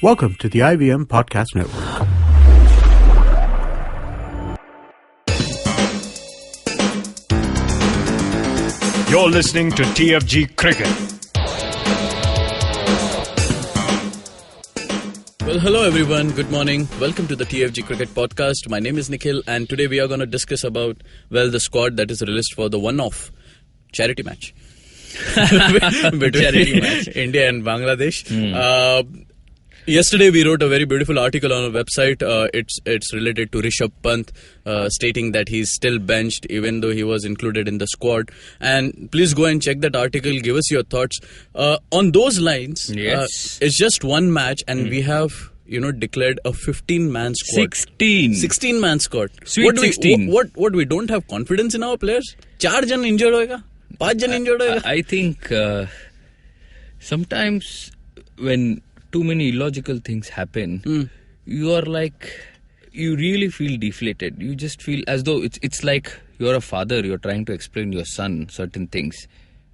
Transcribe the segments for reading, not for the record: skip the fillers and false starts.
Welcome to the IVM Podcast Network. You're listening to TFG Cricket. Well, hello everyone. Good morning. Welcome to the TFG Cricket Podcast. My name is Nikhil, and today we are going to discuss about, the squad that is released for the one-off charity match between India and Bangladesh. Yesterday we wrote a very beautiful article on our website. It's related to Rishabh Pant, stating that he's still benched even though he was included in the squad. And please go and check that article. Give us your thoughts. On those lines, it's just one match and we have declared a 15-man squad. 16-man squad. Sweet 16. What we don't have confidence in our players? 4 jan injured hoega? 5 jan injured hoega? I think sometimes when too many illogical things happen, you are like, you really feel deflated. You just feel as though it's like you're a father, you're trying to explain your son certain things,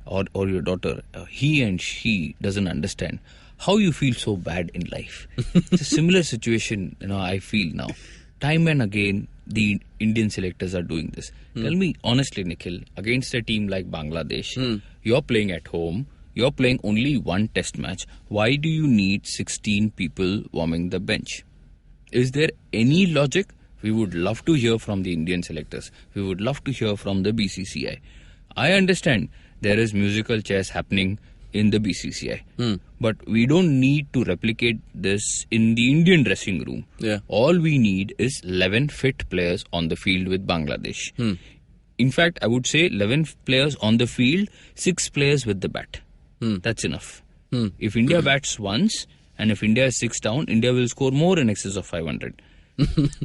or your daughter. He and she doesn't understand how you feel so bad in life. It's a similar situation, I feel now. Time and again, the Indian selectors are doing this. Tell me honestly, Nikhil, against a team like Bangladesh, you're playing at home, you're playing only one test match. Why do you need 16 people warming the bench? Is there any logic? We would love to hear from the Indian selectors. We would love to hear from the BCCI. I understand there is musical chairs happening in the BCCI. But we don't need to replicate this in the Indian dressing room. Yeah. All we need is 11 fit players on the field with Bangladesh. In fact, I would say 11 players on the field, 6 players with the bat. That's enough. If India bats once and if India is 6 down, India will score more in excess of 500.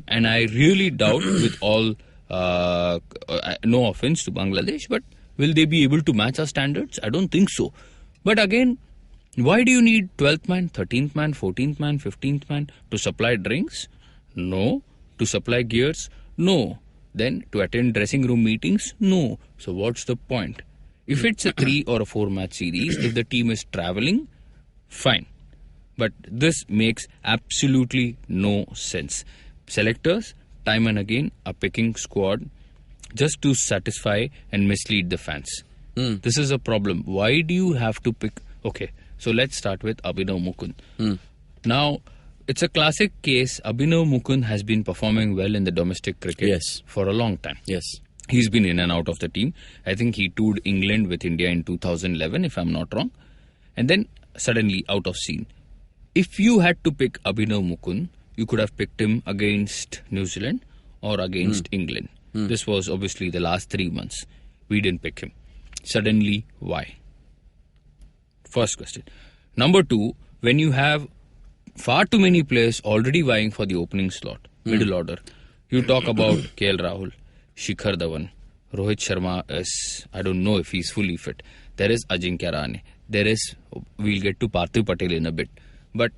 And I really doubt, with all no offense to Bangladesh, but will they be able to match our standards? I don't think so. But again, why do you need 12th man, 13th man, 14th man, 15th man to supply drinks? No. To supply gears? No. Then to attend dressing room meetings? No. So what's the point? If it's a 3 or a 4 match series, if the team is travelling, fine. But this makes absolutely no sense. Selectors, time and again, are picking squad just to satisfy and mislead the fans. This is a problem. Why do you have to pick? Okay, so let's start with Abhinav Mukund. Now, it's a classic case. Abhinav Mukund has been performing well in the domestic cricket for a long time. Yes. He's been in and out of the team. I think he toured England with India in 2011, if I'm not wrong. And then suddenly out of scene. If you had to pick Abhinav Mukund, you could have picked him against New Zealand or against England. This was obviously the last 3 months. We didn't pick him. Suddenly, why? First question. Number 2, when you have far too many players already vying for the opening slot, middle order, you talk about KL Rahul, Shikhar Dhawan, Rohit Sharma is, I don't know if he's fully fit. There is Ajinkya Rahane. We'll get to Parthiv Patel in a bit. But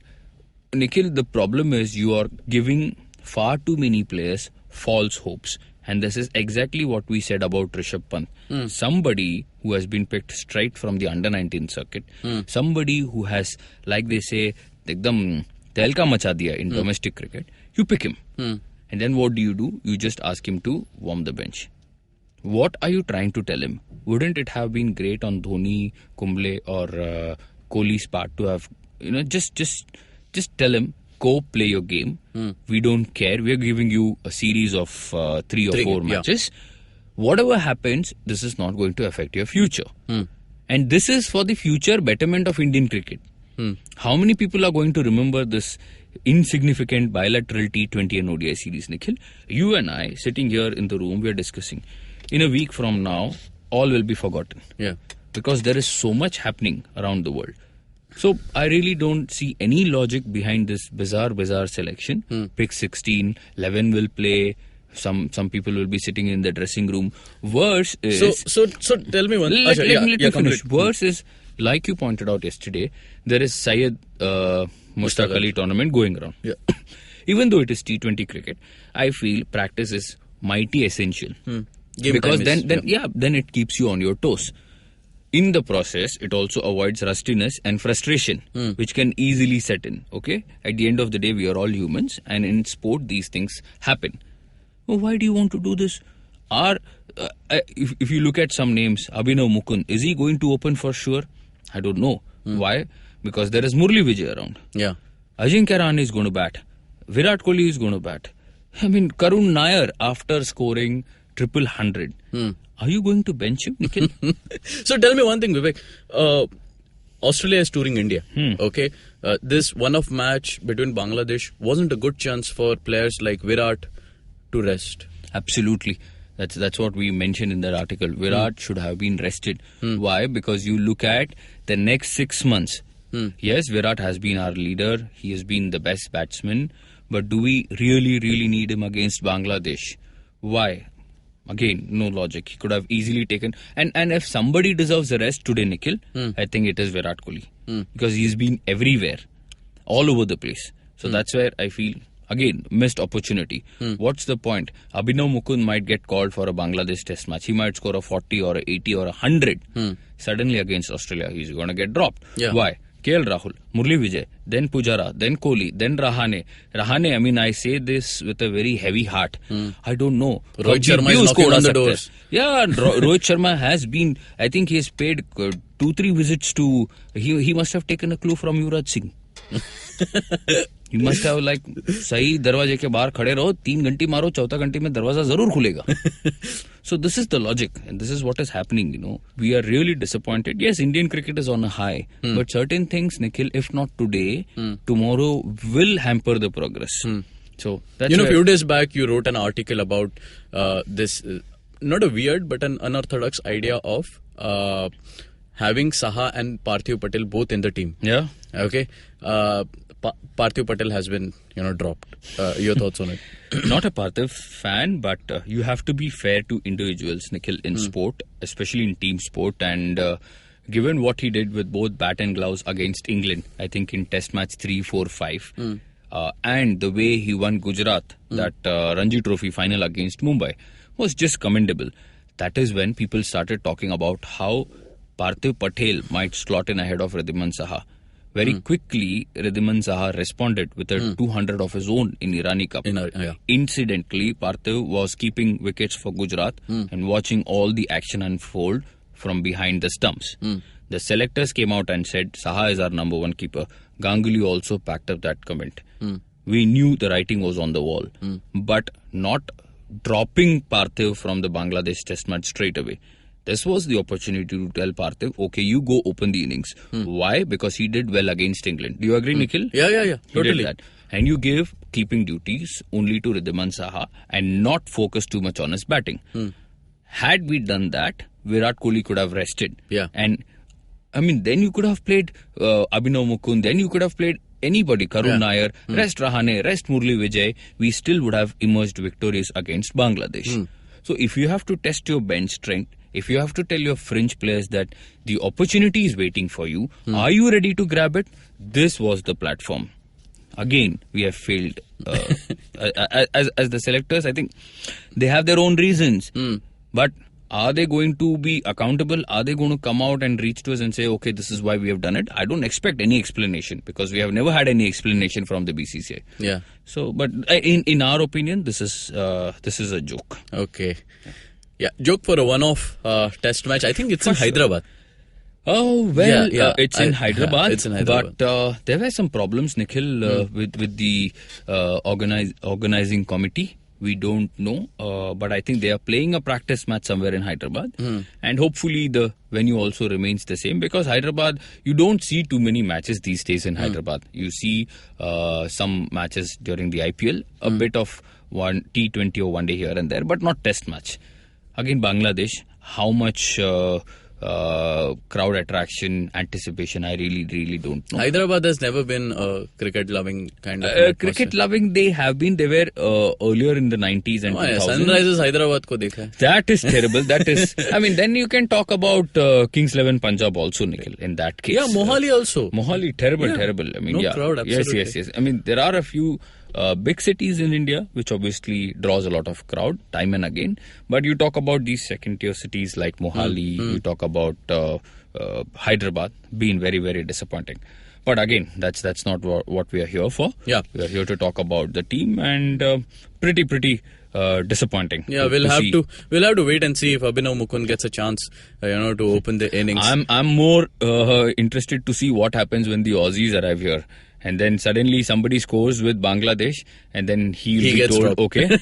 Nikhil, the problem is you are giving far too many players false hopes. And this is exactly what we said about Rishabh Pant. Somebody who has been picked straight from the under-19 circuit. Somebody who has, like they say, ekdam telka macha diya in domestic cricket. You pick him. And then what do? You just ask him to warm the bench. What are you trying to tell him? Wouldn't it have been great on Dhoni, Kumble or Kohli's part to have, just tell him, go play your game. We don't care. We are giving you a series of 3 or 4 matches. Whatever happens, this is not going to affect your future. And this is for the future betterment of Indian cricket. How many people are going to remember this insignificant bilateral T20 and ODI series, Nikhil? You and I, sitting here in the room, we are discussing. In a week from now, all will be forgotten. Yeah. Because there is so much happening around the world. So I really don't see any logic behind this bizarre selection. Pick 16, 11 will play. Some people will be sitting in the dressing room. Worse is... So tell me one... Let me finish. Worse is, like you pointed out yesterday, there is Syed Mushtaq Ali tournament going around. Yeah. Even though it is T20 cricket, I feel practice is mighty essential. Because then it keeps you on your toes. in the process, it also avoids rustiness and frustration, which can easily set in. Okay, at the end of the day, we are all humans, and in sport, these things happen. Oh, why do you want to do this? If you look at some names, Abhinav Mukund, is he going to open for sure? I don't know. Why? Because there is Murli Vijay around. Yeah. Ajinkya Rahane is going to bat. Virat Kohli is going to bat. I mean, Karun Nair, after scoring 100, are you going to bench him, Nikhil? So tell me one thing, Vivek. Australia is touring India. Okay, this one-off match between Bangladesh wasn't a good chance for players like Virat to rest. Absolutely. That's what we mentioned in that article. Virat should have been rested. Why? Because you look at the next 6 months. Yes, Virat has been our leader. He has been the best batsman. But do we really, really need him against Bangladesh? Why? Again, no logic. He could have easily taken... And if somebody deserves a rest today, Nikhil, I think it is Virat Kohli. Because he's been everywhere. All over the place. So that's where I feel... Again, missed opportunity. What's the point? Abhinav Mukund might get called for a Bangladesh test match. He might score a 40 or a 80 or a 100. Suddenly against Australia, he's going to get dropped. Yeah. Why? KL Rahul, Murli Vijay, then Pujara, then Kohli, then Rahane. Rahane, I mean, I say this with a very heavy heart. I don't know. Rohit Sharma is knocking on the doors. Yeah, Rohit Sharma has been, I think he has paid 2-3 visits to, he must have taken a clue from Yuvraj Singh. You must have like सही दरवाजे के बाहर खड़े रहो 3 घंटी मारो 4था घंटी में दरवाजा जरूर खुलेगा. So this is the logic and this is what is happening, you know. We are really disappointed. Yes, Indian cricket is on a high, but certain things, Nikhil, if not today, tomorrow will hamper the progress. So that's a few days back you wrote an article about this, not a weird but an unorthodox idea of having Saha and Parthiv Patel both in the team. Yeah. Okay. Parthiv Patel has been, dropped. Your thoughts on it? Not a Parthiv fan, but you have to be fair to individuals, Nikhil, in sport, especially in team sport. And given what he did with both bat and gloves against England, I think in Test match 3, 4, 5, and the way he won Gujarat, that Ranji Trophy final against Mumbai, was just commendable. That is when people started talking about how Parthiv Patel might slot in ahead of Wriddhiman Saha. Very quickly, Wriddhiman Saha responded with a 200 of his own in Irani Cup. Incidentally, Parthiv was keeping wickets for Gujarat and watching all the action unfold from behind the stumps. The selectors came out and said, Saha is our number one keeper. Ganguly also backed up that comment. We knew the writing was on the wall, but not dropping Parthiv from the Bangladesh test match straight away. This was the opportunity to tell Parthiv, okay, you go open the innings. Why? Because he did well against England. Do you agree, Nikhil? Yeah. He Totally. did that. And you gave keeping duties only to Wriddhiman Saha and not focus too much on his batting. Had we done that, Virat Kohli could have rested. Yeah. And, I mean, then you could have played Abhinav Mukund. Then you could have played anybody, Karun Nair, rest Rahane, rest Murli Vijay. We still would have emerged victorious against Bangladesh. So if you have to test your bench strength, if you have to tell your fringe players that the opportunity is waiting for you, are you ready to grab it? This was the platform. Again, we have failed. As the selectors, I think they have their own reasons. But are they going to be accountable? Are they going to come out and reach to us and say, okay, this is why we have done it? I don't expect any explanation because we have never had any explanation from the BCCI. Yeah. So, but in our opinion, this is a joke. Okay. Yeah, joke for a one-off test match. I think it's in Hyderabad. Oh, well, it's in Hyderabad. It's in Hyderabad. But there were some problems, Nikhil, with the organizing committee. We don't know, but I think they are playing a practice match somewhere in Hyderabad. And hopefully the venue also remains the same because Hyderabad, you don't see too many matches these days in Hyderabad. You see some matches during the IPL, a bit of one T20 or one day here and there, but not test match. Again, Bangladesh, how much crowd attraction, anticipation, I really don't know. Hyderabad has never been a cricket-loving kind of cricket-loving, they have been. They were earlier in the 90s and 2000s. Sunrisers Hyderabad ko dekha hai. That is terrible. That is, I mean, then you can talk about Kings 11 Punjab also, Nikhil, in that case. Yeah, Mohali also. Mohali, terrible. I mean, no crowd, absolutely. Yes. I mean, there are a few big cities in India, which obviously draws a lot of crowd, time and again. But you talk about these second-tier cities like Mohali, you talk about Hyderabad, been very, very disappointing. But again, that's not what we are here for. Yeah. We are here to talk about the team, and pretty disappointing. Yeah, we'll have to wait and see if Abhinav Mukund gets a chance, to open the innings. I'm more interested to see what happens when the Aussies arrive here. And then suddenly somebody scores with Bangladesh, and then he gets told, dropped. okay,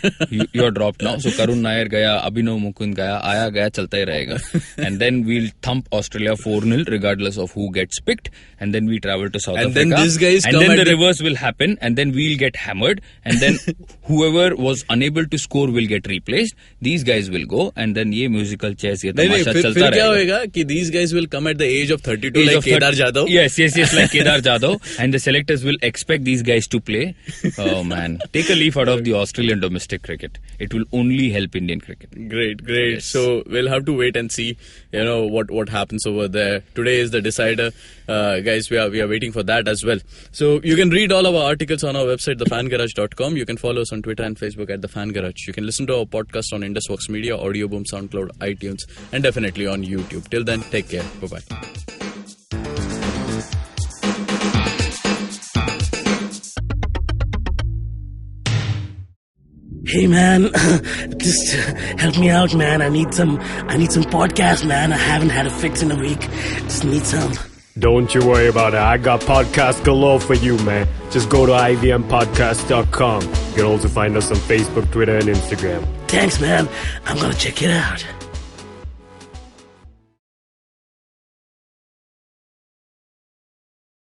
you're dropped now. So Karun Nair gaya, Abhinav Mukund gaya, aaya gaya, chalta hi rahega. And then we'll thump Australia 4-0 regardless of who gets picked. And then we travel to South Africa. And then these guys and come then at the reverse will happen, and then we'll get hammered. And then whoever was unable to score will get replaced. These guys will go, and then ye musical chairs, ye tamasha chalta फिर क्या rahega. होएगा कि these guys will come at the age of 32 like Kedar Jadhav. Yes, like Kedar Jadhav. And the selectors will expect these guys to play. Oh man, take a leaf out of the Australian domestic cricket. It will only help Indian cricket. Great. Yes. So we'll have to wait and see, what happens over there. Today is the decider, guys. We are waiting for that as well. So you can read all of our articles on our website, thefangarage.com. You can follow us on Twitter and Facebook at The Fan Garage. You can listen to our podcast on IndusVox Media, Audio Boom, SoundCloud, iTunes, and definitely on YouTube. Till then, take care. Bye-bye. Hey man, just help me out, man. I need some podcast, man. I haven't had a fix in a week. Just need some. Don't you worry about it. I got podcast galore for you, man. Just go to ivmpodcast.com. You can also find us on Facebook, Twitter, and Instagram. Thanks, man. I'm gonna check it out.